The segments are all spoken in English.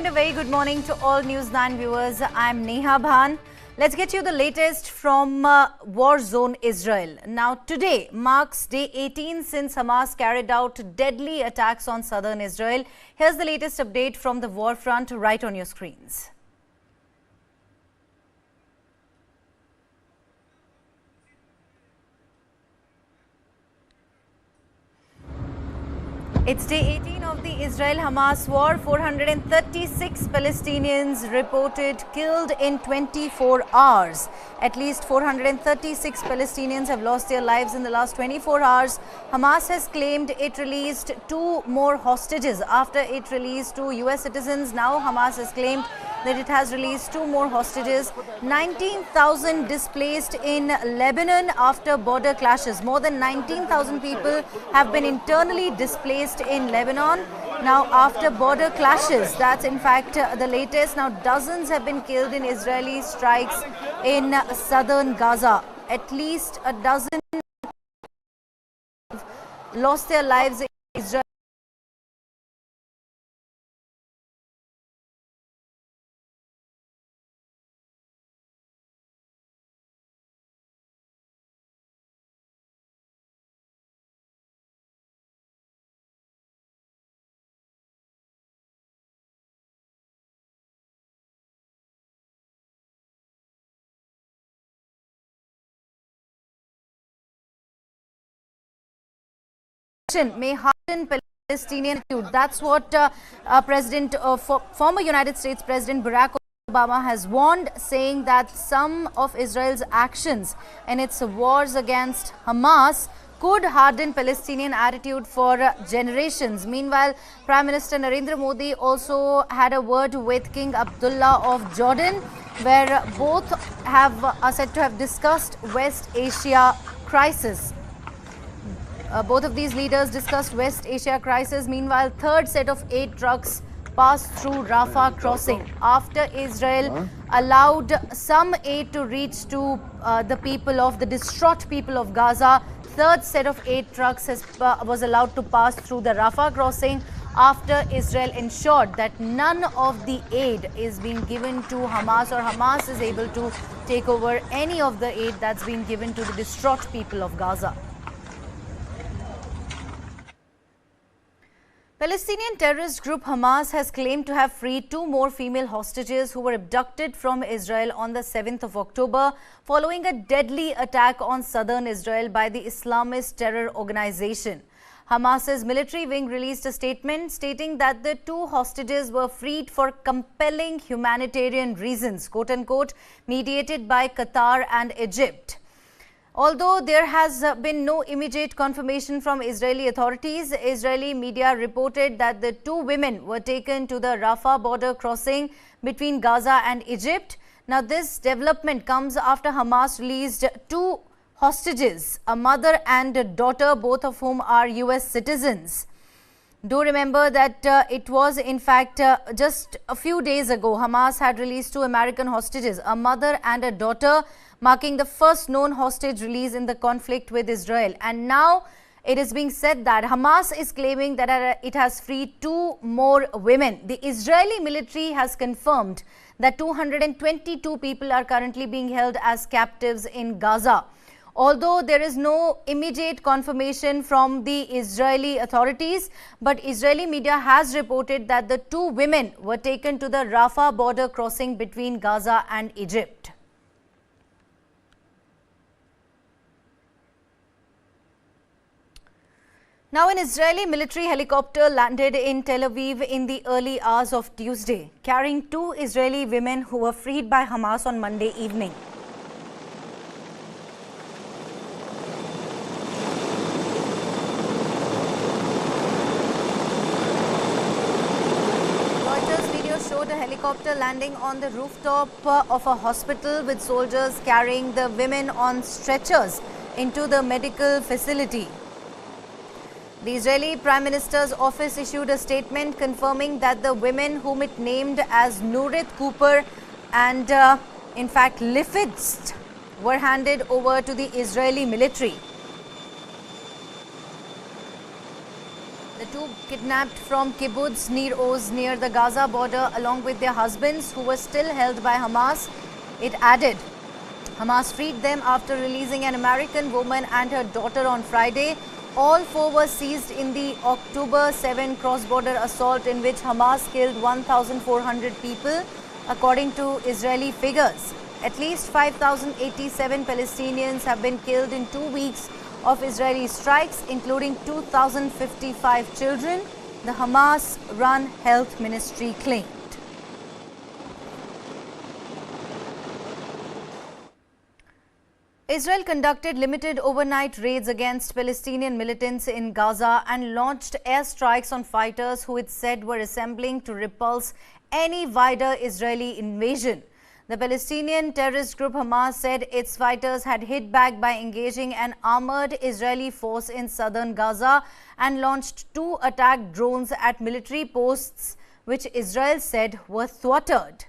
and a very good morning to all News9 viewers. I'm Neha Bhan. Let's get you the latest from war zone Israel. Now, today marks day 18 since Hamas carried out deadly attacks on southern Israel. Here's the latest update from the war front right on your screens. It's day 18 of the Israel-Hamas war. 436 Palestinians reported killed in 24 hours. At least 436 Palestinians have lost their lives in the last 24 hours. Hamas has claimed it released 2 more hostages after it released 2 US citizens. Now Hamas has claimed that it has released 2 more hostages. 19,000 displaced in Lebanon after border clashes. More than 19,000 people have been internally displaced in Lebanon. Now, after border clashes, that's in fact the latest. Now, dozens have been killed in Israeli strikes in southern Gaza. At least a dozen lost their lives in Israel. May harden Palestinian attitude. That's what former United States President Barack Obama has warned, saying that some of Israel's actions in its wars against Hamas could harden Palestinian attitude for generations. Meanwhile, Prime Minister Narendra Modi also had a word with King Abdullah of Jordan, where both are said to have discussed West Asia crisis. Both of these leaders discussed West Asia crisis. Meanwhile, third set of 8 trucks passed through Rafah crossing after Israel allowed some aid to reach to the distraught people of Gaza. Third set of 8 trucks was allowed to pass through the Rafah crossing after Israel ensured that none of the aid is being given to Hamas, or Hamas is able to take over any of the aid that's been given to the distraught people of Gaza. Palestinian terrorist group Hamas has claimed to have freed 2 more female hostages who were abducted from Israel on the 7th of October following a deadly attack on southern Israel by the Islamist terror organization. Hamas's military wing released a statement stating that the 2 hostages were freed for compelling humanitarian reasons, quote unquote, mediated by Qatar and Egypt. Although there has been no immediate confirmation from Israeli authorities, Israeli media reported that the 2 women were taken to the Rafah border crossing between Gaza and Egypt. Now, this development comes after Hamas released 2 hostages, a mother and a daughter, both of whom are US citizens. Do remember that it was in fact just a few days ago, Hamas had released 2 American hostages, a mother and a daughter, marking the first known hostage release in the conflict with Israel. And now it is being said that Hamas is claiming that it has freed 2 more women. The Israeli military has confirmed that 222 people are currently being held as captives in Gaza. Although there is no immediate confirmation from the Israeli authorities, but Israeli media has reported that the 2 women were taken to the Rafah border crossing between Gaza and Egypt. Now, an Israeli military helicopter landed in Tel Aviv in the early hours of Tuesday, carrying 2 Israeli women who were freed by Hamas on Monday evening. Reuters video showed a helicopter landing on the rooftop of a hospital with soldiers carrying the women on stretchers into the medical facility. The Israeli Prime Minister's office issued a statement confirming that the women, whom it named as Nurit Cooper and in fact Lifitz, were handed over to the Israeli military. The two kidnapped from kibbutz Nir Oz near the Gaza border along with their husbands who were still held by Hamas. It added, Hamas freed them after releasing an American woman and her daughter on Friday. All four were seized in the October 7 cross-border assault in which Hamas killed 1,400 people, according to Israeli figures. At least 5,087 Palestinians have been killed in 2 weeks of Israeli strikes, including 2,055 children, the Hamas-run health ministry claimed. Israel conducted limited overnight raids against Palestinian militants in Gaza and launched airstrikes on fighters who it said were assembling to repulse any wider Israeli invasion. The Palestinian terrorist group Hamas said its fighters had hit back by engaging an armored Israeli force in southern Gaza and launched 2 attack drones at military posts, which Israel said were thwarted.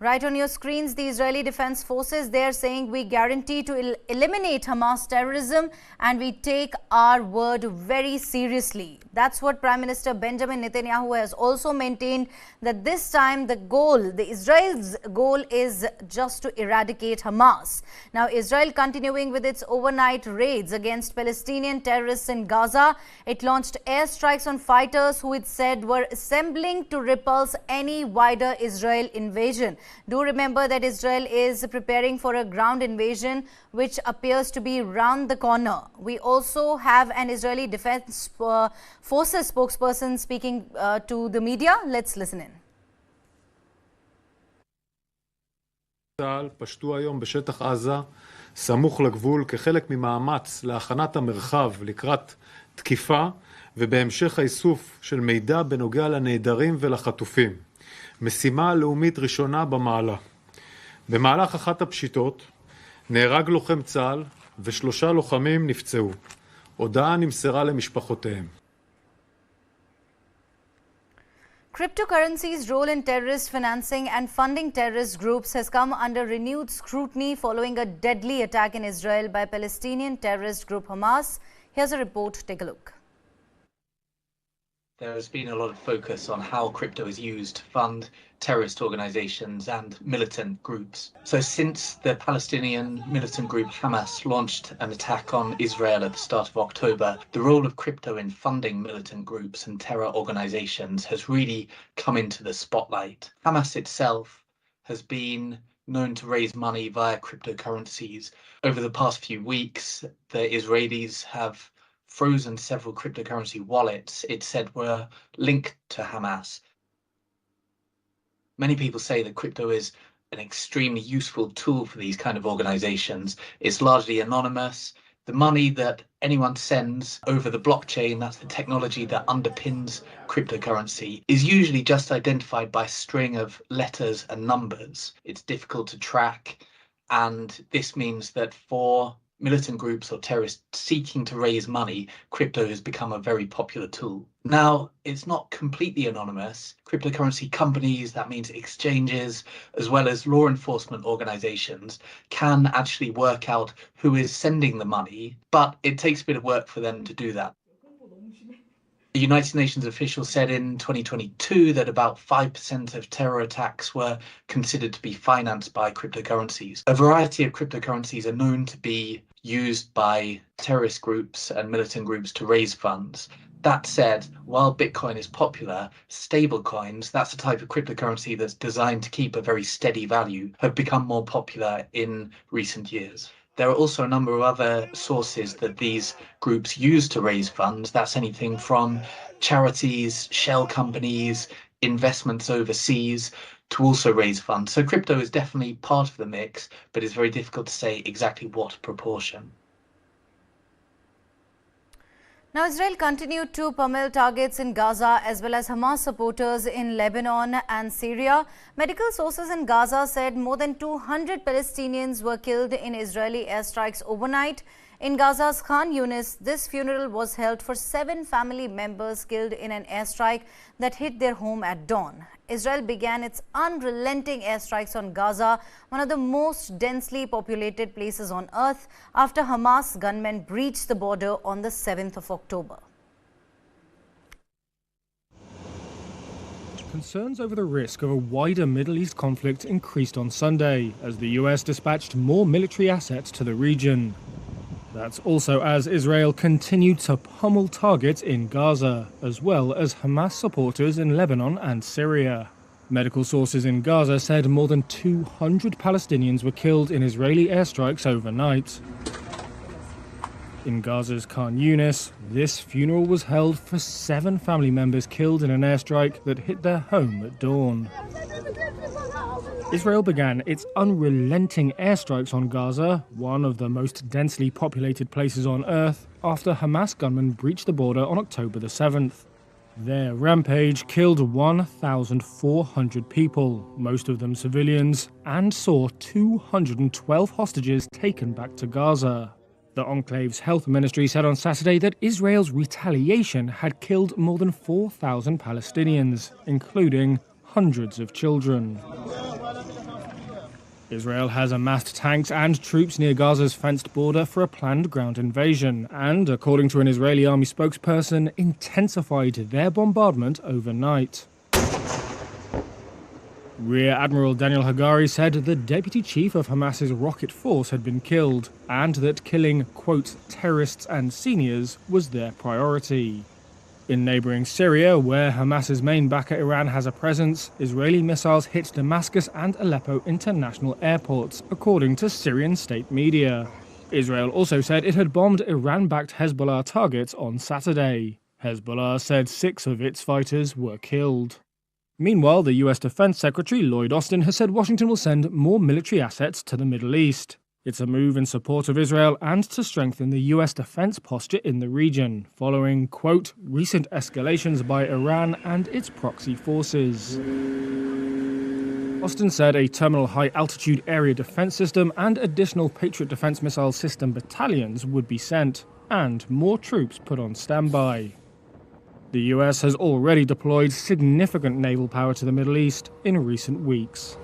Right on your screens, the Israeli Defense Forces, they are saying we guarantee to eliminate Hamas terrorism and we take our word very seriously. That's what Prime Minister Benjamin Netanyahu has also maintained, that this time the Israel's goal is just to eradicate Hamas. Now, Israel continuing with its overnight raids against Palestinian terrorists in Gaza. It launched airstrikes on fighters who it said were assembling to repulse any wider Israel invasion. Do remember that Israel is preparing for a ground invasion which appears to be round the corner. We also have an Israeli Defense Forces spokesperson speaking to the media. Let's listen in. צה"ל פשטו היום בשטח עזה, סמוך לגבול, כחלק ממאמץ להכנת המרחב לקראת תקיפה ובהמשך האיסוף של מידע בנוגע לנעדרים ולחטופים. משימה לאומית ראשונה במעלה. במהלך אחת הפשיטות נהרג לוחם צה"ל ו3 לוחמים נפצעו. הודעה נמסרה למשפחותיהם. Cryptocurrency's role in terrorist financing and funding terrorist groups has come under renewed scrutiny following a deadly attack in Israel by Palestinian terrorist group Hamas. Here's a report. Take a look. There has been a lot of focus on how crypto is used to fund terrorist organizations and militant groups. So since the Palestinian militant group Hamas launched an attack on Israel at the start of October, the role of crypto in funding militant groups and terror organizations has really come into the spotlight. Hamas itself has been known to raise money via cryptocurrencies. Over the past few weeks, the Israelis have frozen several cryptocurrency wallets it said were linked to Hamas. Many people say that crypto is an extremely useful tool for these kind of organizations. It's largely anonymous. The money that anyone sends over the blockchain, that's the technology that underpins cryptocurrency, is usually just identified by a string of letters and numbers. It's difficult to track, and this means that for militant groups or terrorists seeking to raise money, crypto has become a very popular tool. Now, it's not completely anonymous. Cryptocurrency companies, that means exchanges, as well as law enforcement organizations, can actually work out who is sending the money, but it takes a bit of work for them to do that. The United Nations officials said in 2022 that about 5% of terror attacks were considered to be financed by cryptocurrencies. A variety of cryptocurrencies are known to be used by terrorist groups and militant groups to raise funds. That said, while Bitcoin is popular, stablecoins, that's a type of cryptocurrency that's designed to keep a very steady value, have become more popular in recent years. There are also a number of other sources that these groups use to raise funds. That's anything from charities, shell companies, investments overseas, to also raise funds. So crypto is definitely part of the mix, but it's very difficult to say exactly what proportion. Now, Israel continued to pummel targets in Gaza as well as Hamas supporters in Lebanon and Syria. Medical sources in Gaza said more than 200 Palestinians were killed in Israeli airstrikes overnight. In Gaza's Khan Yunis, this funeral was held for 7 family members killed in an airstrike that hit their home at dawn. Israel began its unrelenting airstrikes on Gaza, one of the most densely populated places on earth, after Hamas gunmen breached the border on the 7th of October. Concerns over the risk of a wider Middle East conflict increased on Sunday as the US dispatched more military assets to the region. That's also as Israel continued to pummel targets in Gaza, as well as Hamas supporters in Lebanon and Syria. Medical sources in Gaza said more than 200 Palestinians were killed in Israeli airstrikes overnight. In Gaza's Khan Yunis, this funeral was held for 7 family members killed in an airstrike that hit their home at dawn. Israel began its unrelenting airstrikes on Gaza, one of the most densely populated places on Earth, after Hamas gunmen breached the border on October the 7th. Their rampage killed 1,400 people, most of them civilians, and saw 212 hostages taken back to Gaza. The enclave's health ministry said on Saturday that Israel's retaliation had killed more than 4,000 Palestinians, including hundreds of children. Israel has amassed tanks and troops near Gaza's fenced border for a planned ground invasion and, according to an Israeli army spokesperson, intensified their bombardment overnight. Rear Admiral Daniel Hagari said the deputy chief of Hamas's rocket force had been killed and that killing, quote, terrorists and seniors was their priority. In neighbouring Syria, where Hamas's main backer Iran has a presence, Israeli missiles hit Damascus and Aleppo international airports, according to Syrian state media. Israel also said it had bombed Iran-backed Hezbollah targets on Saturday. Hezbollah said 6 of its fighters were killed. Meanwhile, the US Defense Secretary Lloyd Austin has said Washington will send more military assets to the Middle East. It's a move in support of Israel and to strengthen the US defense posture in the region, following, quote, recent escalations by Iran and its proxy forces. Austin said a terminal high-altitude area defense system and additional Patriot defense missile system battalions would be sent, and more troops put on standby. The US has already deployed significant naval power to the Middle East in recent weeks.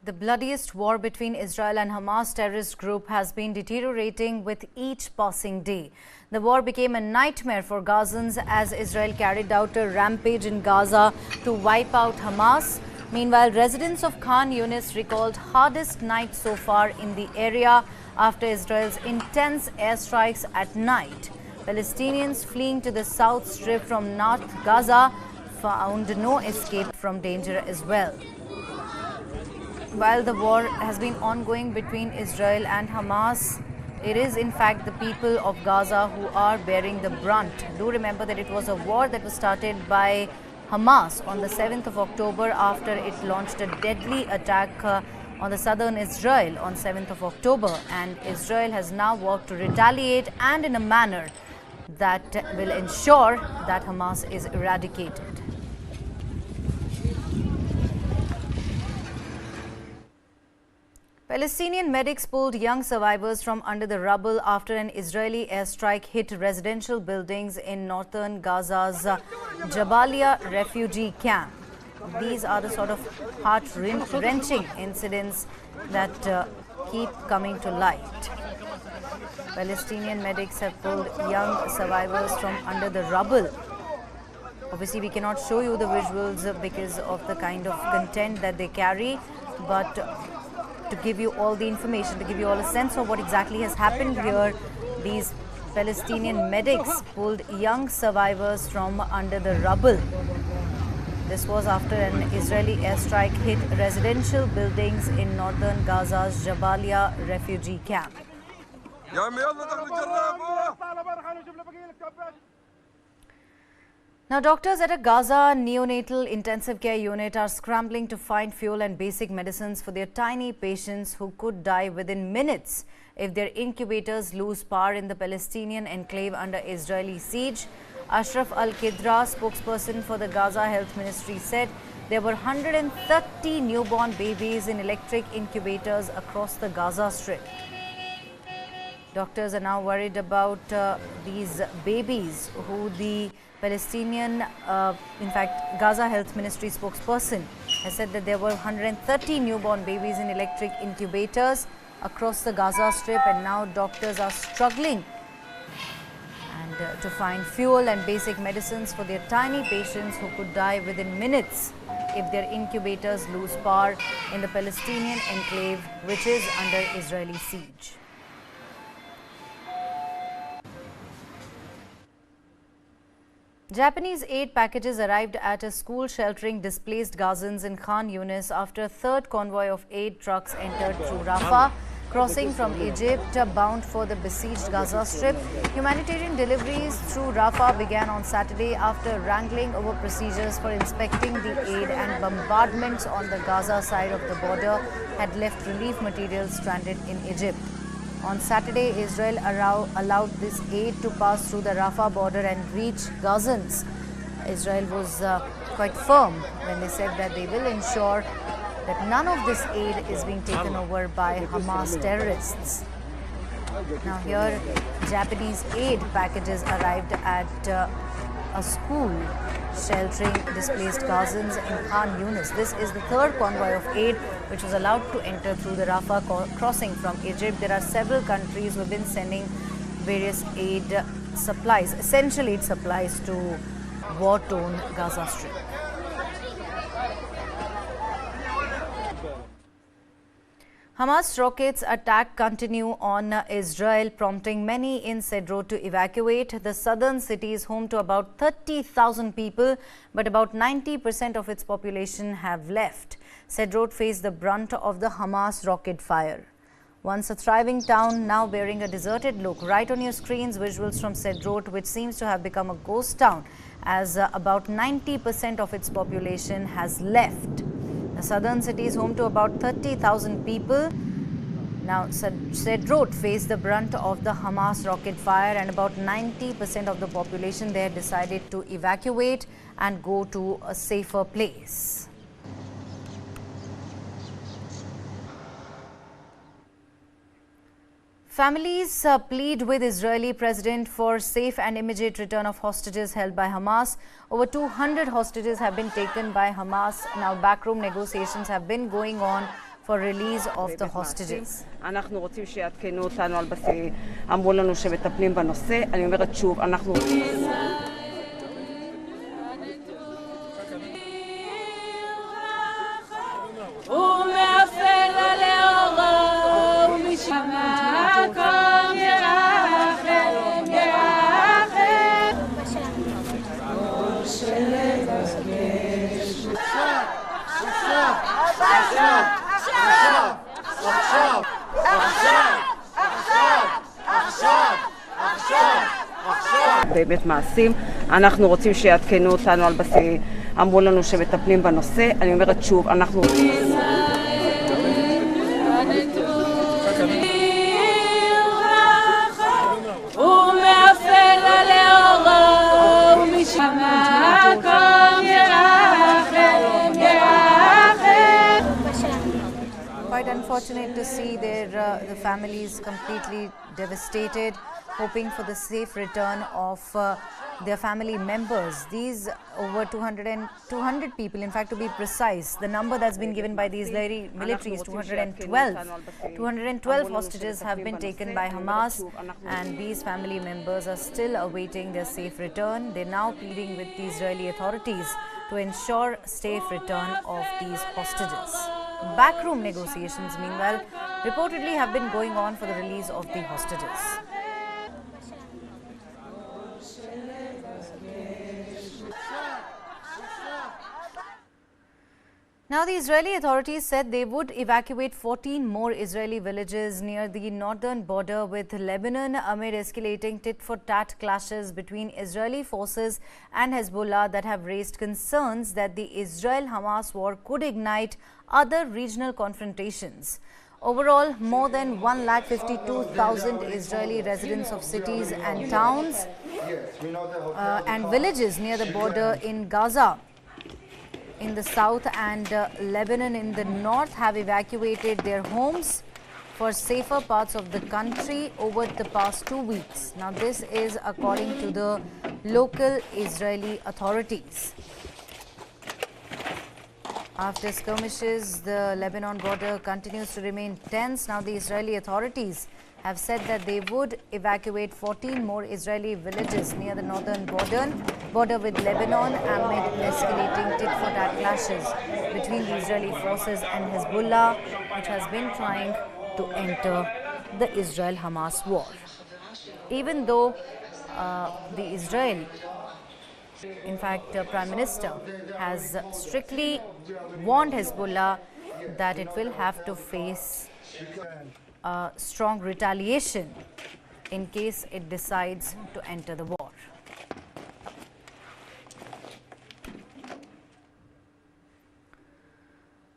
The bloodiest war between Israel and Hamas terrorist group has been deteriorating with each passing day. The war became a nightmare for Gazans as Israel carried out a rampage in Gaza to wipe out Hamas. Meanwhile, residents of Khan Yunis recalled hardest night so far in the area after Israel's intense airstrikes at night. Palestinians fleeing to the South Strip from North Gaza found no escape from danger as well. While the war has been ongoing between Israel and Hamas, it is in fact the people of Gaza who are bearing the brunt. Do remember that it was a war that was started by Hamas on the 7th of October after it launched a deadly attack on the southern Israel on 7th of October, and Israel has now worked to retaliate and in a manner that will ensure that Hamas is eradicated. Palestinian medics pulled young survivors from under the rubble after an Israeli airstrike hit residential buildings in northern Gaza's Jabalia refugee camp. These are the sort of heart-wrenching incidents that keep coming to light. Palestinian medics have pulled young survivors from under the rubble. Obviously, we cannot show you the visuals because of the kind of content that they carry, but to give you all the information, to give you all a sense of what exactly has happened here, these Palestinian medics pulled young survivors from under the rubble. This was after an Israeli airstrike hit residential buildings in northern Gaza's Jabalia refugee camp. Now, doctors at a Gaza neonatal intensive care unit are scrambling to find fuel and basic medicines for their tiny patients who could die within minutes if their incubators lose power in the Palestinian enclave under Israeli siege. Ashraf Al-Qidra, spokesperson for the Gaza Health Ministry, said there were 130 newborn babies in electric incubators across the Gaza Strip. Doctors are now worried about these babies who the Palestinian, in fact, Gaza Health Ministry spokesperson has said that there were 130 newborn babies in electric incubators across the Gaza Strip, and now doctors are struggling. and to find fuel and basic medicines for their tiny patients who could die within minutes if their incubators lose power in the Palestinian enclave, which is under Israeli siege. Japanese aid packages arrived at a school sheltering displaced Gazans in Khan Yunis after a third convoy of aid trucks entered through Rafah, crossing from Egypt bound for the besieged Gaza Strip. Humanitarian deliveries through Rafah began on Saturday after wrangling over procedures for inspecting the aid, and bombardments on the Gaza side of the border had left relief materials stranded in Egypt. On Saturday, Israel allowed this aid to pass through the Rafah border and reach Gazans. Israel was quite firm when they said that they will ensure that none of this aid is being taken over by Hamas terrorists. Now here, Japanese aid packages arrived at a school sheltering displaced Gazans in Khan Yunis. This is the third convoy of aid which was allowed to enter through the Rafah crossing from Egypt. There are several countries who have been sending various aid supplies, essential aid supplies to war-torn Gaza Strip. Hamas rockets attack continue on Israel, prompting many in Sderot to evacuate. The southern city is home to about 30,000 people, but about 90% of its population have left. Sderot faced the brunt of the Hamas rocket fire. Once a thriving town, now bearing a deserted look. Right on your screens, visuals from Sderot, which seems to have become a ghost town, as about 90% of its population has left. The southern city is home to about 30,000 people. Now, Sderot faced the brunt of the Hamas rocket fire, and about 90% of the population there decided to evacuate and go to a safer place. Families plead with Israeli president for safe and immediate return of hostages held by Hamas. Over 200 hostages have been taken by Hamas. Now backroom negotiations have been going on for release of the hostages. אנחנו רוצים שיעדכנו אותנו על בסיס, אמרו לנו שמטפלים בנושא. אני אומרת שוב, אנחנו באמת מעשים. אנחנו רוצים שיעדכנו אותנו על בסיס, אמרו לנו שמטפלים בנושא. אני אומרת שוב, אנחנו Quite unfortunate to see the families completely devastated, hoping for the safe return of their family members. These over 200 people, in fact, to be precise, the number that's been given by the Israeli military is 212. 212 hostages have been taken by Hamas, and these family members are still awaiting their safe return. They're now pleading with the Israeli authorities to ensure safe return of these hostages. Backroom negotiations, meanwhile, reportedly have been going on for the release of the hostages. Now, the Israeli authorities said they would evacuate 14 more Israeli villages near the northern border with Lebanon amid escalating tit-for-tat clashes between Israeli forces and Hezbollah that have raised concerns that the Israel-Hamas war could ignite other regional confrontations. Overall, more than 152,000 Israeli residents of cities and towns and villages near the border in Gaza in the south and Lebanon in the north have evacuated their homes for safer parts of the country over the past 2 weeks. Now, this is according to the local Israeli authorities. After skirmishes, the Lebanon border continues to remain tense. Now, the Israeli authorities have said that they would evacuate 14 more Israeli villages near the northern border with Lebanon amid escalating tit-for-tat clashes between the Israeli forces and Hezbollah, which has been trying to enter the Israel-Hamas war. Even though in fact, Prime Minister has strictly warned Hezbollah that it will have to face strong retaliation in case it decides to enter the war.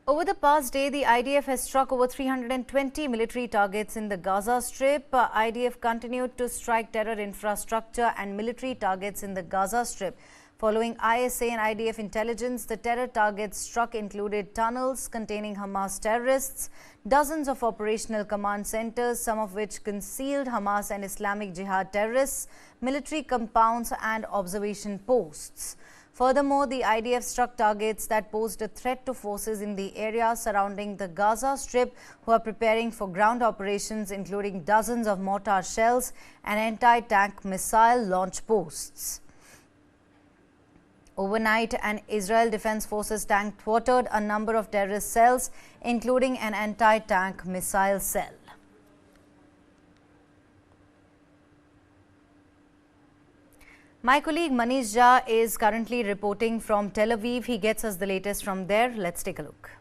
Over the past day, the IDF has struck over 320 military targets in the Gaza Strip. IDF continued to strike terror infrastructure and military targets in the Gaza Strip. Following ISA and IDF intelligence, the terror targets struck included tunnels containing Hamas terrorists, dozens of operational command centers, some of which concealed Hamas and Islamic Jihad terrorists, military compounds and observation posts. Furthermore, the IDF struck targets that posed a threat to forces in the area surrounding the Gaza Strip who are preparing for ground operations, including dozens of mortar shells and anti-tank missile launch posts. Overnight, an Israel Defense Forces tank thwarted a number of terrorist cells, including an anti-tank missile cell. My colleague Manish Jha is currently reporting from Tel Aviv. He gets us the latest from there. Let's take a look.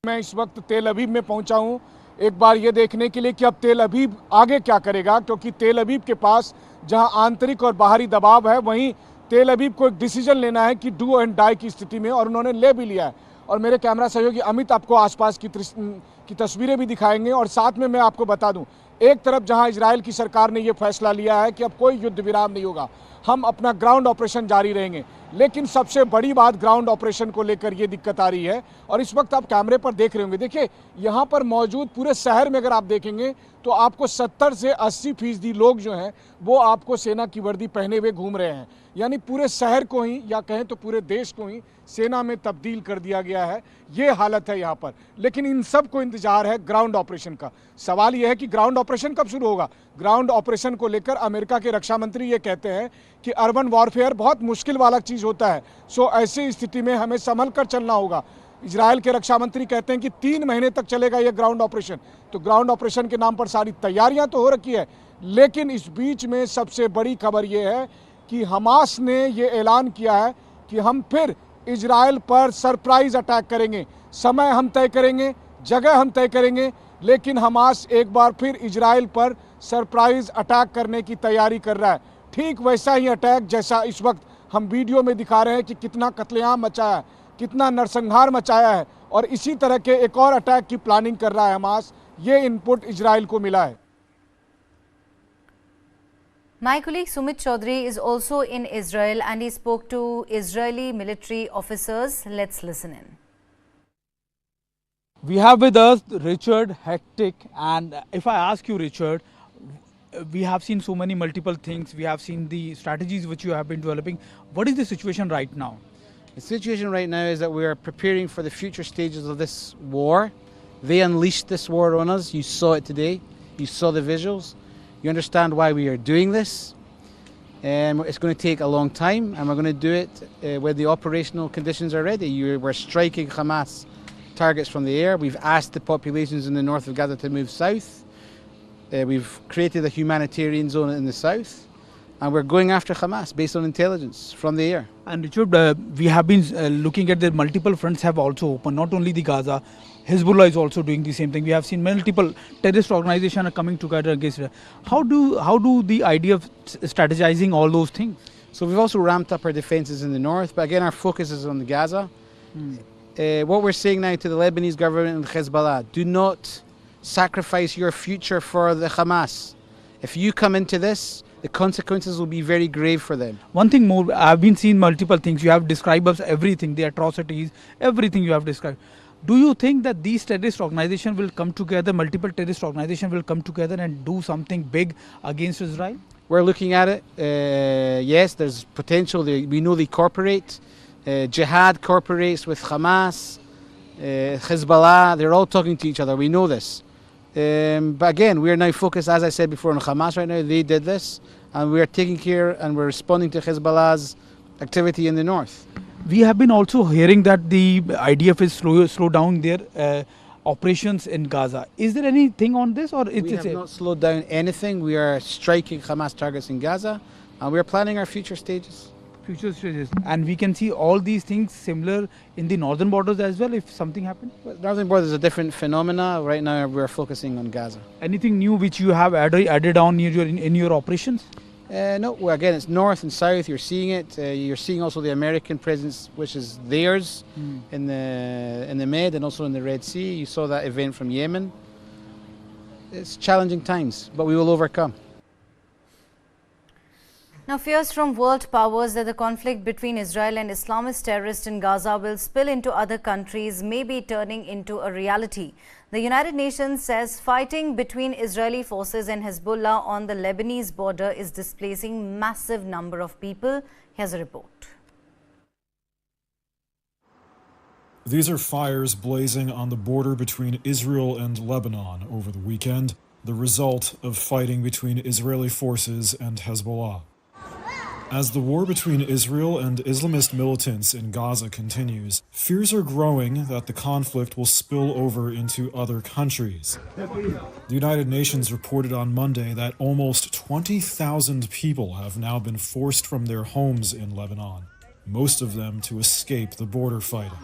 मैं इस वक्त तेल अवीव में पहुंचा हूं एक बार ये देखने के लिए कि अब तेल अवीव आगे क्या करेगा, क्योंकि तेल अवीव के पास जहां आंतरिक और बाहरी दबाव है, वहीं तेल अवीव को एक डिसीजन लेना है कि डू एंड डाई की स्थिति में, और उन्होंने ले भी लिया है। और मेरे कैमरा सहयोगी अमित आपको आसपास की तस्वीरें भी दिखाएंगे। और साथ में मैं आपको बता दूं, एक तरफ जहां इजराइल की सरकार ने ये फैसला लिया है कि अब कोई युद्ध विराम नहीं होगा, हम अपना ग्राउंड ऑपरेशन जारी रहेंगे, लेकिन सबसे बड़ी बात ग्राउंड ऑपरेशन को लेकर ये दिक्कत आ रही है। और इस वक्त आप कैमरे पर देख रहे होंगे, देखिए यहाँ पर मौजूद पूरे शहर में अगर आप देखेंगे तो आपको 70 से 80% लोग जो हैं वो आपको सेना की वर्दी पहने हुए घूम रहे हैं। यानी पूरे शहर को ही, या कहें तो पूरे देश को ही सेना में तब्दील कर दिया गया है, ये हालत है यहाँ पर। लेकिन इन सब को इंतजार है ग्राउंड ऑपरेशन का। सवाल यह है कि ग्राउंड ऑपरेशन कब शुरू होगा। ग्राउंड ऑपरेशन को लेकर अमेरिका के रक्षा मंत्री ये कहते हैं कि अर्बन वॉरफेयर बहुत मुश्किल वाला चीज़ होता है, सो ऐसी स्थिति में हमें संभल कर चलना होगा। इजराइल के रक्षा मंत्री कहते हैं कि 3 महीने तक चलेगा ये ग्राउंड ऑपरेशन। तो ग्राउंड ऑपरेशन के नाम पर सारी तैयारियां तो हो रखी है, लेकिन इस बीच में सबसे बड़ी खबर ये है कि हमास ने ये ऐलान किया है कि हम फिर इजराइल पर सरप्राइज अटैक करेंगे। समय हम तय करेंगे, जगह हम तय करेंगे, लेकिन हमास एक बार फिर इजराइल पर सरप्राइज अटैक करने की तैयारी कर रहा है। ठीक वैसा ही अटैक जैसा इस वक्त हम वीडियो में दिखा रहे हैं कि कितना कत्लेआम मचाया है, कितना नरसंहार मचाया है, और इसी तरह के एक और अटैक की प्लानिंग कर रहा है हमास। ये इनपुट इजराइल को मिला है। My colleague Sumit Chaudhary is also in Israel and he spoke to Israeli military officers. Let's listen in. We have with us Richard Hectic, and if I ask you, Richard, we have seen so many multiple things. We have seen the strategies which you have been developing. What is the situation right now? The situation right now is that we are preparing for the future stages of this war. They unleashed this war on us. You saw it today. You saw the visuals. You understand why we are doing this. It's going to take a long time, and we're going to do it when the operational conditions are ready. We're striking Hamas targets from the air. We've asked the populations in the north of Gaza to move south. We've created a humanitarian zone in the south, and we're going after Hamas based on intelligence from the air. And Richard, we have been looking at the multiple fronts have also opened, not only the Gaza. Hezbollah is also doing the same thing. We have seen multiple terrorist organizations are coming together against it. How do the idea of strategizing all those things? So we've also ramped up our defences in the north, but again our focus is on the Gaza. What we're saying now to the Lebanese government and Hezbollah, do not sacrifice your future for the Hamas. If you come into this, the consequences will be very grave for them. One thing more, I've been seeing multiple things. You have described us everything, the atrocities, everything you have described. Do you think that these terrorist organizations will come together, multiple terrorist organizations will come together and do something big against Israel? We're looking at it. Yes, there's potential. We know they cooperate. Jihad cooperates with Hamas, Hezbollah. They're all talking to each other. We know this. But again, we are now focused, as I said before, on Hamas right now. They did this, and we are taking care and we're responding to Hezbollah's activity in the north. We have been also hearing that the IDF is slow down their operations in Gaza. Is there anything on this, or We have not slowed down anything. We are striking Hamas targets in Gaza, and we are planning our future stages. future stages? And we can see all these things similar in the northern borders as well if something happens? Well, northern border is a different phenomena. Right now we're focusing on Gaza. Anything new which you have added on in your operations? No, well, again, it's north and south. You're seeing it. You're seeing also the American presence, which is theirs in the Med and also in the Red Sea. You saw that event from Yemen. It's challenging times, but we will overcome. Now, fears from world powers that the conflict between Israel and Islamist terrorists in Gaza will spill into other countries may be turning into a reality. The United Nations says fighting between Israeli forces and Hezbollah on the Lebanese border is displacing massive number of people. Here's a report. These are fires blazing on the border between Israel and Lebanon over the weekend, the result of fighting between Israeli forces and Hezbollah. As the war between Israel and Islamist militants in Gaza continues, fears are growing that the conflict will spill over into other countries. The United Nations reported on Monday that almost 20,000 people have now been forced from their homes in Lebanon, most of them to escape the border fighting.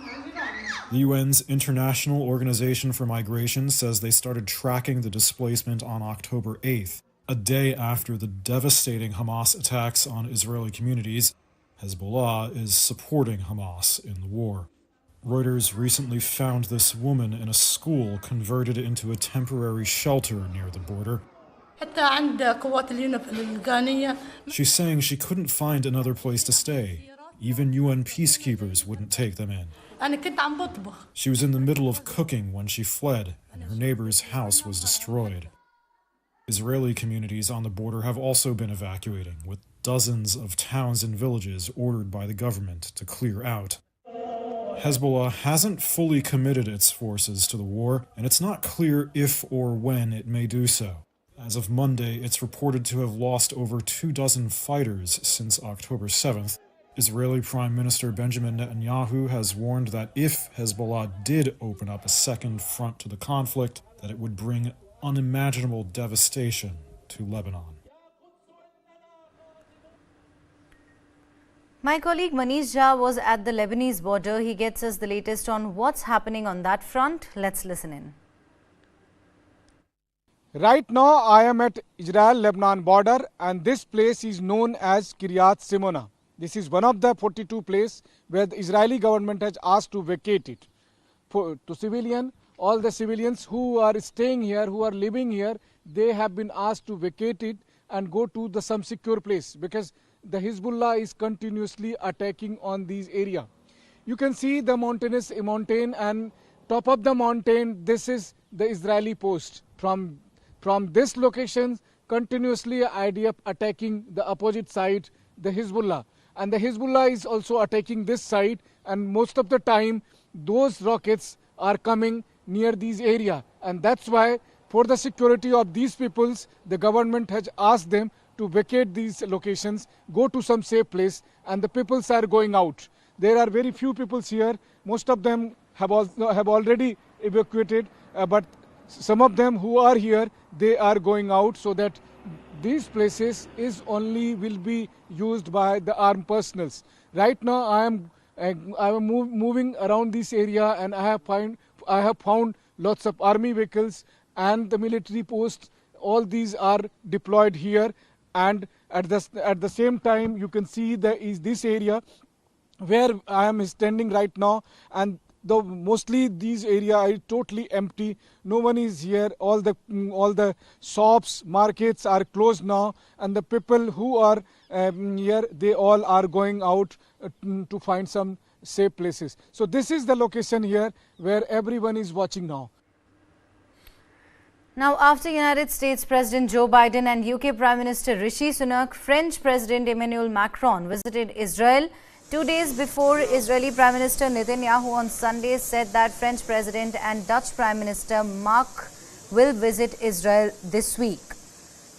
The UN's International Organization for Migration says they started tracking the displacement on October 8th. A day after the devastating Hamas attacks on Israeli communities. Hezbollah is supporting Hamas in the war. Reuters recently found this woman in a school converted into a temporary shelter near the border. She's saying she couldn't find another place to stay. Even UN peacekeepers wouldn't take them in. She was in the middle of cooking when she fled, and her neighbor's house was destroyed. Israeli communities on the border have also been evacuating, with dozens of towns and villages ordered by the government to clear out. Hezbollah hasn't fully committed its forces to the war, and it's not clear if or when it may do so. As of Monday, it's reported to have lost over 24 fighters since October 7th. Israeli Prime Minister Benjamin Netanyahu has warned that if Hezbollah did open up a second front to the conflict, that it would bring unimaginable devastation to Lebanon. My colleague Manish Jha was at the Lebanese border. He gets us the latest on what's happening on that front. Let's listen in. Right now I am at Israel-Lebanon border, and this place is known as Kiryat Simona. This is one of the 42 places where the Israeli government has asked to vacate it. All the civilians who are staying here, who are living here, they have been asked to vacate it and go to some secure place because the Hezbollah is continuously attacking on these area. You can see the mountain, and top of the mountain, this is the Israeli post. From this location, continuously IDF attacking the opposite side, the Hezbollah. And the Hezbollah is also attacking this side, and most of the time, those rockets are coming near these area, and that's why for the security of these peoples, the government has asked them to vacate these locations, go to some safe place, and the peoples are going out. There are very few peoples here. Most of them have already evacuated, but some of them who are here, they are going out, so that these places will be used by the armed personals. Right now I am moving around this area, and I have found lots of army vehicles and the military posts. All these are deployed here, and at the same time you can see this area where I am standing right now, and mostly these area are totally empty. No one is here. All the shops, markets are closed now, and the people who are here, they all are going out to find some safe places. So this is the location here where everyone is watching now. Now, after United States President Joe Biden and UK Prime Minister Rishi Sunak, French President Emmanuel Macron visited Israel. 2 days before, Israeli Prime Minister Netanyahu on Sunday said that French President and Dutch Prime Minister Mark will visit Israel this week.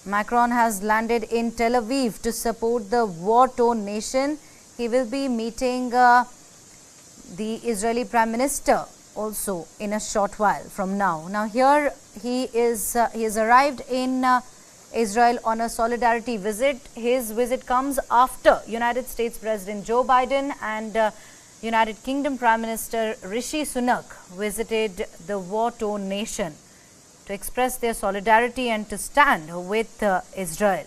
Macron has landed in Tel Aviv to support the war-torn nation. He will be meeting the Israeli Prime Minister also in a short while from now. Now here he has arrived in Israel on a solidarity visit. His visit comes after United States President Joe Biden and United Kingdom Prime Minister Rishi Sunak visited the war-torn nation to express their solidarity and to stand with Israel.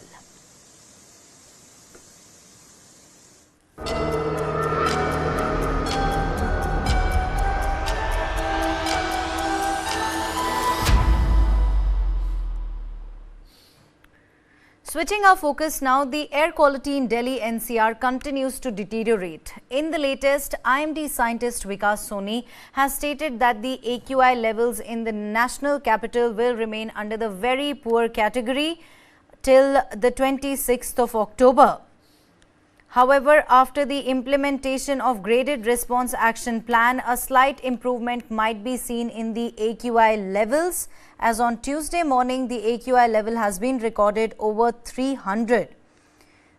Switching our focus now, the air quality in Delhi-NCR continues to deteriorate. In the latest, IMD scientist Vikas Soni has stated that the AQI levels in the national capital will remain under the very poor category till the 26th of October. However, after the implementation of graded response action plan, a slight improvement might be seen in the AQI levels, as on Tuesday morning the AQI level has been recorded over 300.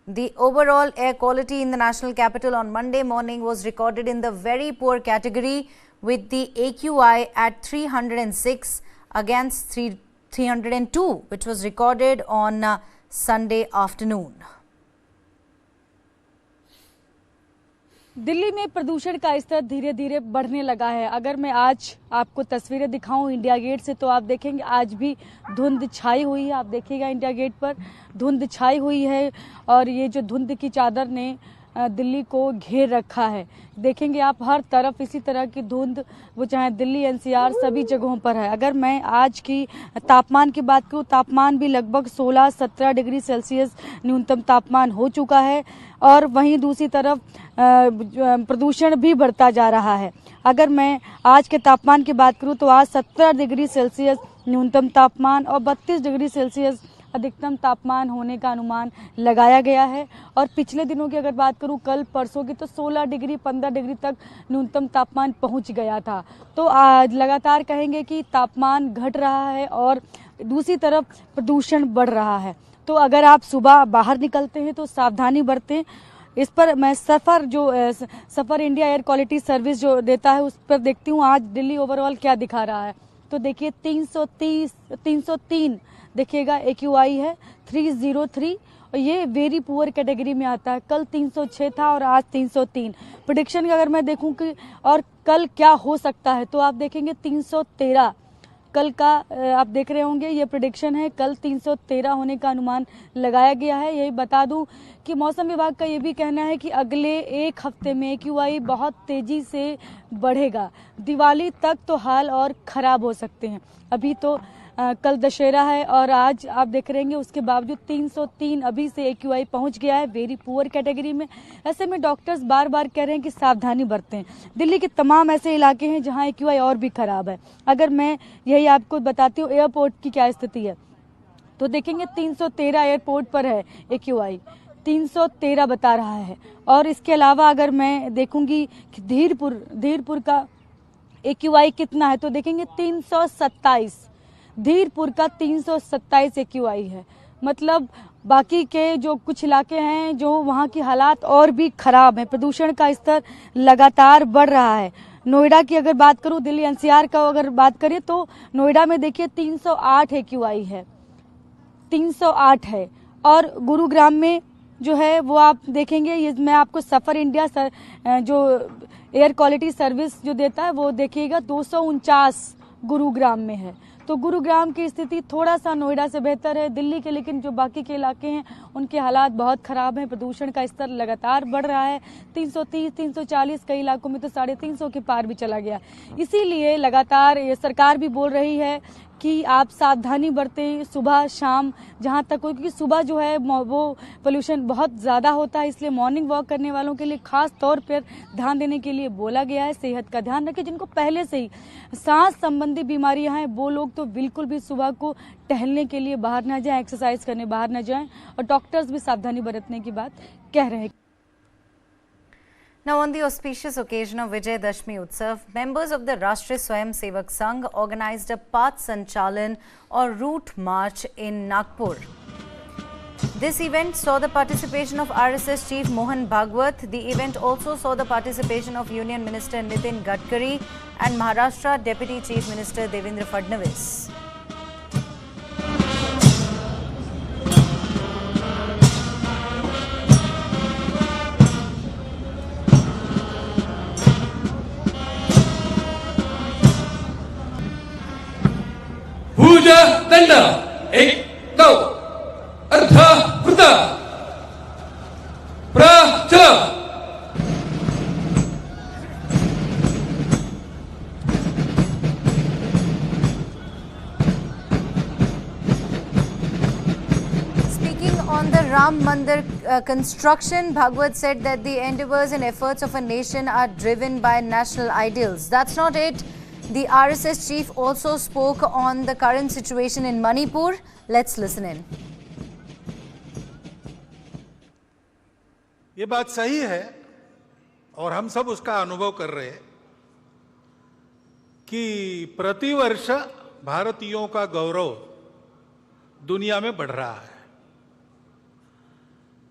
The overall air quality in the national capital on Monday morning was recorded in the very poor category, with the AQI at 306 against 302, which was recorded on Sunday afternoon. Delhi में प्रदूषण का स्तर धीरे धीरे बढ़ने लगा है। अगर मैं आज आपको तस्वीरें दिखाऊं इंडिया गेट से, तो आप देखेंगे आज भी धुंध छाई हुई है। आप देखिएगा इंडिया गेट पर धुंध छाई हुई है और ये जो धुंध की चादर ने दिल्ली को घेर रखा है। देखेंगे आप हर तरफ इसी तरह की धुंध, वो चाहे दिल्ली एनसीआर सभी जगहों पर है। अगर मैं आज की तापमान की बात करूँ, तापमान भी लगभग 16-17 डिग्री सेल्सियस न्यूनतम तापमान हो चुका है और वहीं दूसरी तरफ प्रदूषण भी बढ़ता जा रहा है। अगर मैं आज के तापमान की बात करूँ तो आज 17 डिग्री सेल्सियस न्यूनतम तापमान और 32 डिग्री सेल्सियस अधिकतम तापमान होने का अनुमान लगाया गया है। और पिछले दिनों की अगर बात करूं, कल परसों की, तो 16 डिग्री 15 डिग्री तक न्यूनतम तापमान पहुंच गया था। तो आज लगातार कहेंगे कि तापमान घट रहा है और दूसरी तरफ प्रदूषण बढ़ रहा है। तो अगर आप सुबह बाहर निकलते हैं तो सावधानी बरतें। इस पर मैं सफर इंडिया एयर क्वालिटी सर्विस जो देता है उस पर देखती हूँ आज दिल्ली ओवरऑल क्या दिखा रहा है। तो देखिए 303 देखिएगा AQI है 303 और ये वेरी पुअर कैटेगरी में आता है। कल 306 था और आज 303। प्रेडिक्शन का अगर मैं देखूं कि और कल क्या हो सकता है, तो आप देखेंगे 313 कल का आप देख रहे होंगे, ये प्रेडिक्शन है। कल 313 होने का अनुमान लगाया गया है। यही बता दूं कि मौसम विभाग का ये भी कहना है कि अगले एक हफ्ते में AQI बहुत तेजी से बढ़ेगा। दिवाली तक तो हाल और ख़राब हो सकते हैं। अभी तो कल दशहरा है और आज आप देख रहे हैं उसके बावजूद 303 अभी से AQI पहुंच गया है वेरी पुअर कैटेगरी में। ऐसे में डॉक्टर्स बार बार कह रहे हैं कि सावधानी बरतें। दिल्ली के तमाम ऐसे इलाके हैं जहां AQI और भी खराब है। अगर मैं यही आपको बताती हूँ एयरपोर्ट की क्या स्थिति है, तो देखेंगे 313 एयरपोर्ट पर है AQI, 313 बता रहा है। और इसके अलावा अगर मैं देखूंगी कि धीरपुर का AQI कितना है, तो देखेंगे 327। धीरपुर का 327 AQI है। मतलब बाकी के जो कुछ इलाके हैं जो वहाँ की हालात और भी खराब हैं। प्रदूषण का स्तर लगातार बढ़ रहा है। नोएडा की अगर बात करूँ, दिल्ली NCR का अगर बात करें तो नोएडा में देखिए 308 AQI है, 308 है। और गुरुग्राम में जो है वो आप देखेंगे, ये मैं आपको सफर इंडिया जो एयर क्वालिटी सर्विस जो देता है वो देखिएगा 249 गुरुग्राम में है। तो गुरुग्राम की स्थिति थोड़ा सा नोएडा से बेहतर है दिल्ली के, लेकिन जो बाकी के इलाके हैं उनके हालात बहुत खराब हैं। प्रदूषण का स्तर लगातार बढ़ रहा है। 330, 340 कई इलाकों में तो 350 के पार भी चला गया। इसीलिए लगातार ये सरकार भी बोल रही है कि आप सावधानी बरतें सुबह शाम जहां तक हो, क्योंकि सुबह जो है वो पोल्यूशन बहुत ज़्यादा होता है। इसलिए मॉर्निंग वॉक करने वालों के लिए खास तौर पर ध्यान देने के लिए बोला गया है। सेहत का ध्यान रखें। जिनको पहले से ही सांस संबंधी बीमारियां हैं वो लोग तो बिल्कुल भी सुबह को टहलने के लिए बाहर ना जाएं, एक्सरसाइज करने बाहर ना जाएं। और डॉक्टर्स भी सावधानी बरतने की बात कह रहे हैं। Now, on the auspicious occasion of Vijay Dashmi Utsav, members of the Rashtriya Swayam Sevak Sangh organized a Path Sanchalan or route march in Nagpur. This event saw the participation of RSS Chief Mohan Bhagwat. The event also saw the participation of Union Minister Nitin Gadkari and Maharashtra Deputy Chief Minister Devendra Fadnavis. दंड एक दो अर्ध वृत प्रचल Speaking on the Ram Mandir construction, Bhagwat said that the endeavors and efforts of a nation are driven by national ideals. That's not it. The RSS chief also spoke on the current situation in Manipur. Let's listen in. ये बात सही है और हम सब उसका अनुभव कर रहे हैं कि प्रतिवर्ष भारतीयों का गौरव दुनिया में बढ़ रहा है।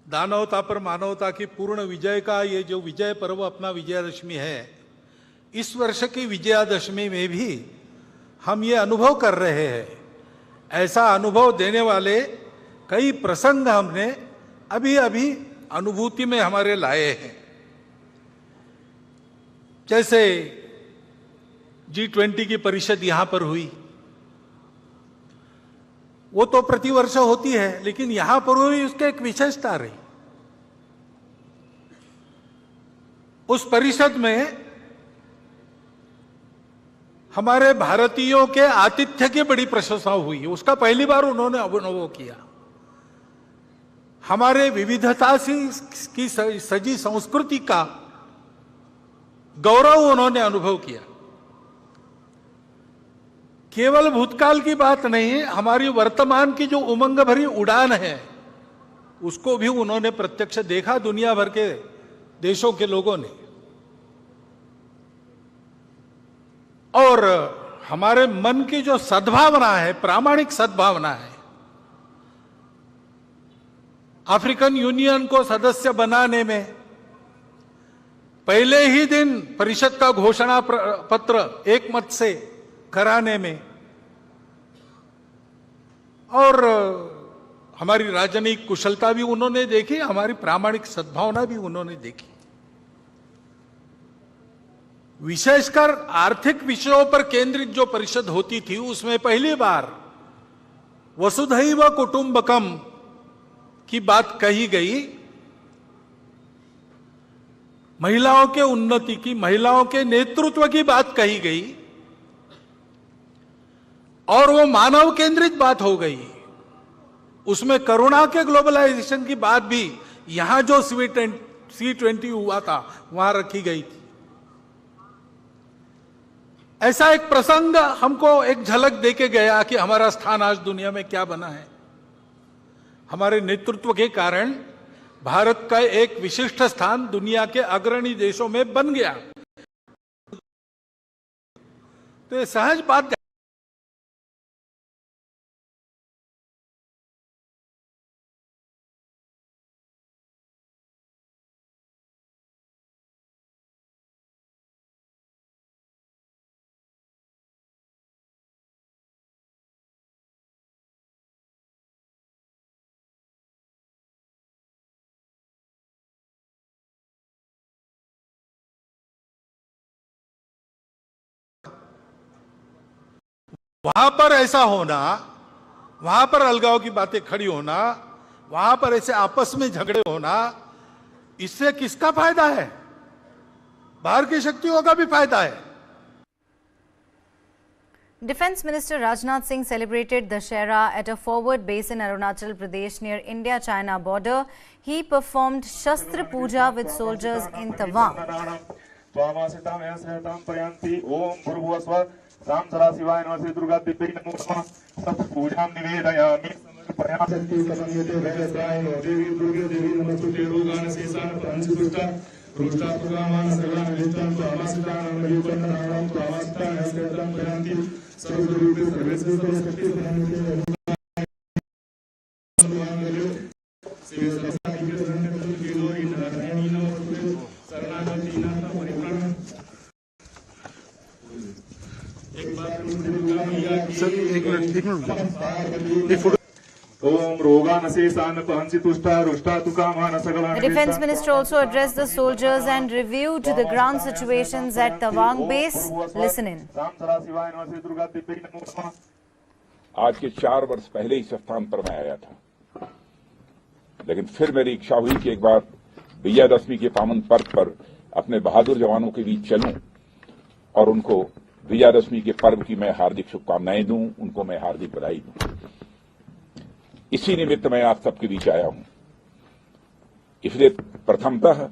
दानवता पर मानवता की पूर्ण विजय का ये जो विजय पर्व अपना विजयादशमी है, इस वर्ष की विजयादशमी में भी हम ये अनुभव कर रहे हैं। ऐसा अनुभव देने वाले कई प्रसंग हमने अभी अभी अनुभूति में हमारे लाए हैं। जैसे G20 की परिषद यहां पर हुई, वो तो प्रतिवर्ष होती है, लेकिन यहां पर हुई उसके एक विशेषता रही। उस परिषद में हमारे भारतीयों के आतिथ्य की बड़ी प्रशंसा हुई, उसका पहली बार उन्होंने अनुभव किया। हमारे विविधता की सजी संस्कृति का गौरव उन्होंने अनुभव किया। केवल भूतकाल की बात नहीं, हमारी वर्तमान की जो उमंग भरी उड़ान है उसको भी उन्होंने प्रत्यक्ष देखा, दुनिया भर के देशों के लोगों ने। और हमारे मन की जो सद्भावना है, प्रामाणिक सद्भावना है, अफ्रीकन यूनियन को सदस्य बनाने में पहले ही दिन परिषद का घोषणा पत्र एक मत से कराने में, और हमारी राजनीतिक कुशलता भी उन्होंने देखी, हमारी प्रामाणिक सद्भावना भी उन्होंने देखी। विशेषकर आर्थिक विषयों पर केंद्रित जो परिषद होती थी, उसमें पहली बार वसुधैव कुटुंबकम की बात कही गई। महिलाओं के उन्नति की, महिलाओं के नेतृत्व की बात कही गई और वो मानव केंद्रित बात हो गई। उसमें करुणा के ग्लोबलाइजेशन की बात भी यहां जो C20 हुआ था वहां रखी गई थी। ऐसा एक प्रसंग हमको एक झलक देके गया कि हमारा स्थान आज दुनिया में क्या बना है। हमारे नेतृत्व के कारण भारत का एक विशिष्ट स्थान दुनिया के अग्रणी देशों में बन गया। तो ये सहज बात वहां पर ऐसा होना, वहां पर अलगाव की बातें खड़ी होना, वहां पर ऐसे आपस में झगड़े होना, इससे किसका फायदा है? बाहर की शक्तियों का भी फायदा है। Defence Minister Rajnath Singh celebrated Dussehra at a forward base in Arunachal Pradesh near India-China border. He performed Shastra Puja with soldiers in Tawang. Ram सदा शिवाय नमः दुर्गा देवी नमो नमः सत पूजां निवेदयामि प्रयासक्ति कमनीयते वैरत्राय देवी दुर्गे देवी नमस्तुते रोगान शेषान पंचदुष्टा The Defence Minister also addressed the soldiers and reviewed the ground situations at Tawang base. Listen in. आज के 4 वर्ष पहले इस स्थान पर मैं आया था, लेकिन फिर मेरी इच्छा हुई कि एक बार विजयादशमी के पावन पर्व पर अपने बहादुर जवानों के बीच चलूं और उनको विजयादशमी के पर्व की मैं हार्दिक शुभकामनाएं दूं, उनको मैं हार्दिक बधाई दूं। इसी निमित्त मैं आप सबके बीच आया हूं। इसलिए प्रथमतः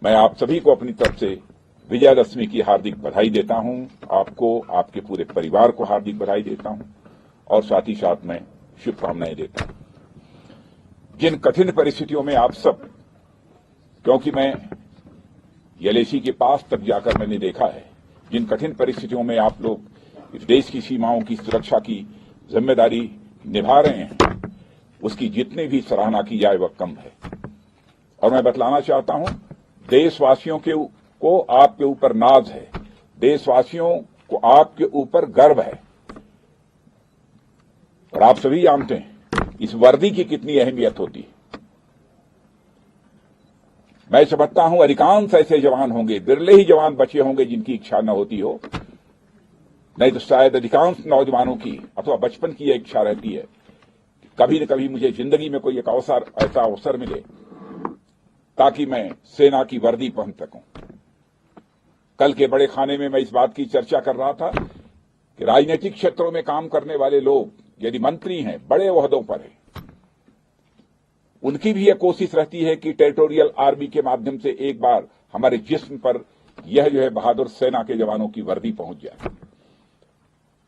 मैं आप सभी को अपनी तरफ से विजयादशमी की हार्दिक बधाई देता हूं। आपको, आपके पूरे परिवार को हार्दिक बधाई देता हूं और साथ ही साथ मैं शुभकामनाएं देता हूं। जिन कठिन परिस्थितियों में आप सब, क्योंकि मैं एलएसी के पास तक जाकर मैंने देखा है, जिन कठिन परिस्थितियों में आप लोग इस देश की सीमाओं की सुरक्षा की जिम्मेदारी निभा रहे हैं, उसकी जितनी भी सराहना की जाए वह कम है। और मैं बतलाना चाहता हूं, देशवासियों को आपके ऊपर नाज है, देशवासियों को आपके ऊपर गर्व है। और आप सभी जानते हैं इस वर्दी की कितनी अहमियत होती है। मैं समझता हूं अधिकांश ऐसे जवान होंगे, बिरले ही जवान बचे होंगे जिनकी इच्छा न होती हो, नहीं तो शायद अधिकांश नौजवानों की अथवा बचपन की यह इच्छा रहती है कि कभी न कभी मुझे जिंदगी में कोई एक ऐसा अवसर मिले ताकि मैं सेना की वर्दी पहन सकूं। कल के बड़े खाने में मैं इस बात की चर्चा कर रहा था कि राजनीतिक क्षेत्रों में काम करने वाले लोग यदि मंत्री हैं, बड़े ओहदों पर हैं, उनकी भी यह कोशिश रहती है कि टेरिटोरियल आर्मी के माध्यम से एक बार हमारे जिस्म पर यह जो है बहादुर सेना के जवानों की वर्दी पहुंच जाए।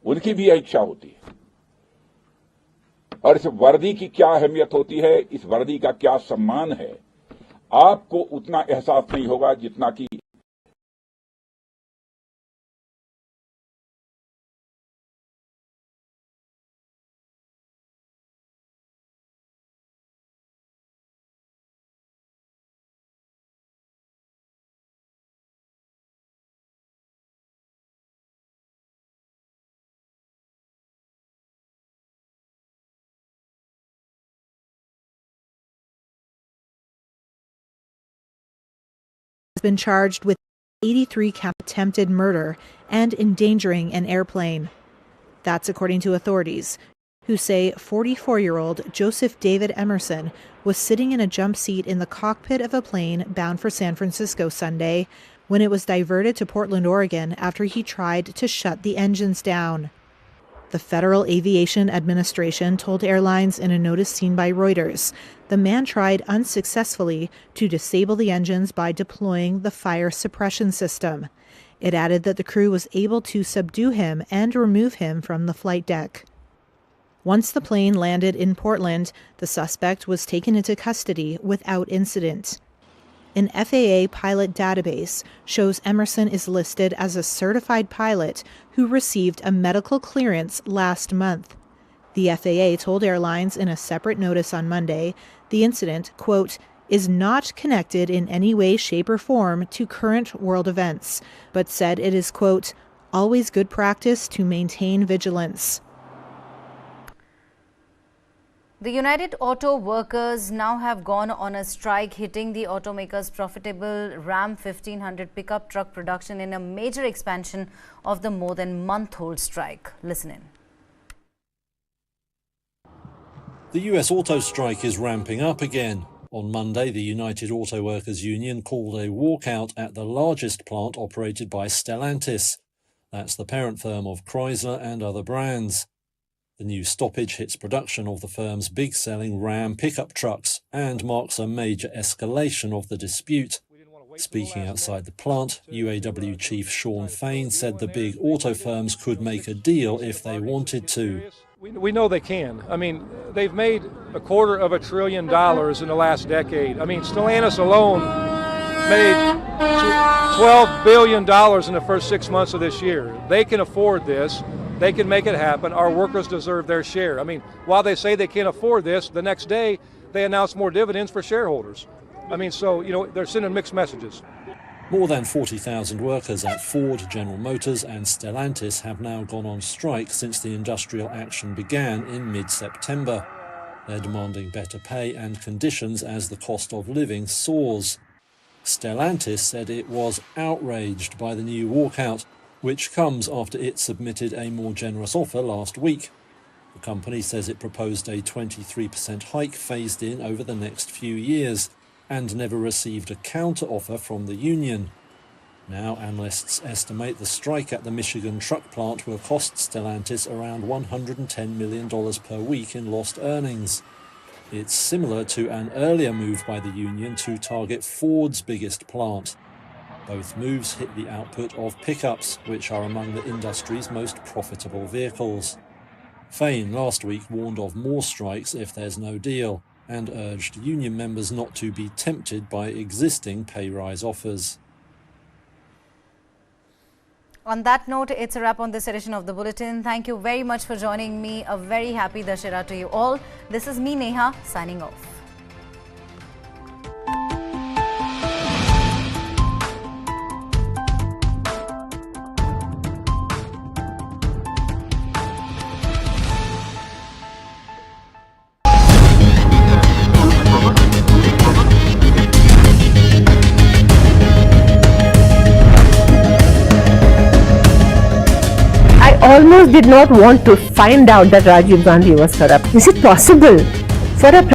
उनकी भी यह इच्छा होती है। और इस वर्दी की क्या अहमियत होती है, इस वर्दी का क्या सम्मान है, आपको उतना एहसास नहीं होगा जितना कि been charged with 83 count attempted murder and endangering an airplane. That's according to authorities, who say 44-year-old Joseph David Emerson was sitting in a jump seat in the cockpit of a plane bound for San Francisco Sunday when it was diverted to Portland, Oregon after he tried to shut the engines down. The Federal Aviation Administration told airlines in a notice seen by Reuters the man tried unsuccessfully to disable the engines by deploying the fire suppression system. It added that the crew was able to subdue him and remove him from the flight deck. Once the plane landed in Portland, the suspect was taken into custody without incident. An FAA pilot database shows Emerson is listed as a certified pilot who received a medical clearance last month. The FAA told airlines in a separate notice on Monday the incident, quote, is not connected in any way, shape, or form to current world events, but said it is, quote, always good practice to maintain vigilance. The United Auto Workers now have gone on a strike, hitting the automaker's profitable Ram 1500 pickup truck production in a major expansion of the more than month-old strike. Listen in. The US auto strike is ramping up again. On Monday, the United Auto Workers Union called a walkout at the largest plant operated by Stellantis. That's the parent firm of Chrysler and other brands. The new stoppage hits production of the firm's big-selling Ram pickup trucks and marks a major escalation of the dispute. Speaking outside the plant, UAW chief Sean Fain said the big auto firms could make a deal if they wanted to. We know they can. I mean, they've made $250 billion in the last decade. I mean, Stellantis alone made $12 billion in the first 6 months of this year. They can afford this. They can make it happen. Our workers deserve their share. I mean, while they say they can't afford this, the next day they announce more dividends for shareholders. I mean, so, you know, they're sending mixed messages. More than 40,000 workers at Ford, General Motors and Stellantis have now gone on strike since the industrial action began in mid-September. They're demanding better pay and conditions as the cost of living soars. Stellantis said it was outraged by the new walkout, which comes after it submitted a more generous offer last week. The company says it proposed a 23% hike phased in over the next few years and never received a counter-offer from the union. Now analysts estimate the strike at the Michigan truck plant will cost Stellantis around $110 million per week in lost earnings. It's similar to an earlier move by the union to target Ford's biggest plant. Both moves hit the output of pickups, which are among the industry's most profitable vehicles. Fain last week warned of more strikes if there's no deal, and urged union members not to be tempted by existing pay rise offers. On that note, it's a wrap on this edition of the Bulletin. Thank you very much for joining me. A very happy Dussehra to you all. This is me, Neha, signing off. Almost did not want to find out that Rajiv Gandhi was corrupt. Is it possible for a